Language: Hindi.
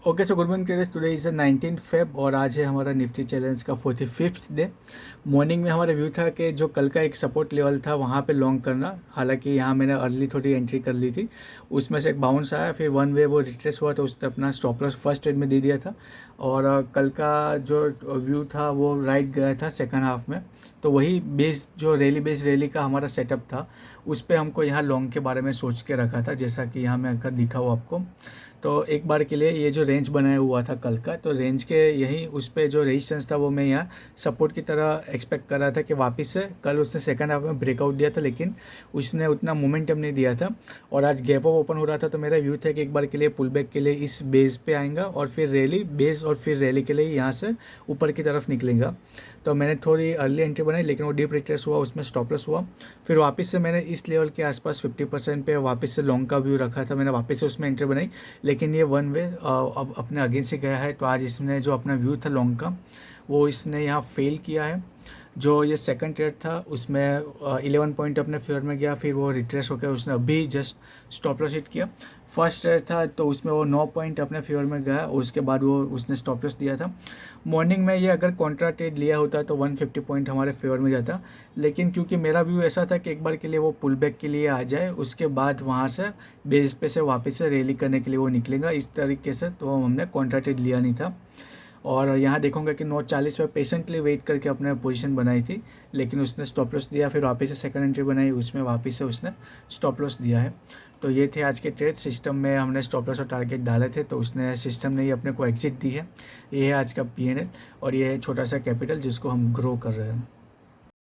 Okay, so good morning traders. Today is 19 Feb और आज है हमारा निफ्टी चैलेंज का 45th डे। मॉर्निंग में हमारा व्यू था कि जो कल का एक सपोर्ट लेवल था वहाँ पे लॉन्ग करना। हालांकि यहाँ मैंने अर्ली थोड़ी एंट्री कर ली थी, उसमें से एक बाउंस आया, फिर वन वे वो रिट्रेस हुआ तो उसने अपना स्टॉप लॉस फर्स्ट ट्रेड में दे दिया था। और कल का जो व्यू था वो राइट गया था सेकंड हाफ में। तो वही बेस जो बेस रैली का हमारा सेटअप था उस पर हमको यहाँ लॉन्ग के बारे में सोच के रखा था, जैसा कि यहाँ मैं अगर दिखा हूँ आपको। तो एक बार के लिए ये जो रेंज बनाया हुआ था कल का, तो रेंज के यही उस पे जो रेजिस्टेंस था वो मैं यहाँ सपोर्ट की तरह एक्सपेक्ट कर रहा था कि वापस से कल उसने सेकंड हाफ में ब्रेकआउट दिया था, लेकिन उसने उतना मोमेंटम नहीं दिया था। और आज गैप अप ओपन हो रहा था, तो मेरा व्यू था कि एक बार के लिए पुल बैक के लिए इस बेस पे आएगा और फिर रैली बेस और फिर रैली के लिए यहाँ से ऊपर की तरफ निकलेगा। तो मैंने थोड़ी अर्ली एंट्री बनाई, लेकिन वो डीप रिट्रेस हुआ, उसमें स्टॉप लॉस हुआ। फिर वापस से मैंने इस लेवल के आसपास 50% पे वापस से लॉन्ग का व्यू रखा था, मैंने वापस से उसमें एंट्री बनाई। लेकिन ये वन वे अब अपने अगेंस्ट से गया है, तो आज इसने जो अपना व्यू था लॉन्ग का वो इसने यहाँ फेल किया है। जो ये सेकंड ट्रेड था उसमें 11 पॉइंट अपने फेवर में गया, फिर वो रिट्रेस होकर उसने अभी जस्ट स्टॉप लॉस हिट किया। फर्स्ट ट्रेड था तो उसमें वो 9 पॉइंट अपने फेवर में गया, उसके बाद वो उसने स्टॉप लॉस दिया था। मॉर्निंग में ये अगर कॉन्ट्रा ट्रेड लिया होता तो 150 पॉइंट हमारे फेवर में जाता, लेकिन क्योंकि मेरा व्यू ऐसा था कि एक बार के लिए वो पुल बैक के लिए आ जाए, उसके बाद वहाँ से बेस पे से वापस से रैली करने के लिए वो निकलेगा इस तरीके से, तो हमने कॉन्ट्रा ट्रेड लिया नहीं था। और यहाँ देखूंगा कि 9:40 पे पेशेंटली वेट करके अपने पोजीशन बनाई थी, लेकिन उसने स्टॉप लॉस दिया, फिर वापस से सेकंड एंट्री बनाई, उसमें वापस से उसने स्टॉप लॉस दिया है। तो ये थे आज के ट्रेड। सिस्टम में हमने स्टॉप लॉस और टारगेट डाले थे, तो उसने सिस्टम ने ही अपने को एग्जिट दी है। ये है आज का P&L और ये है छोटा सा कैपिटल जिसको हम ग्रो कर रहे हैं।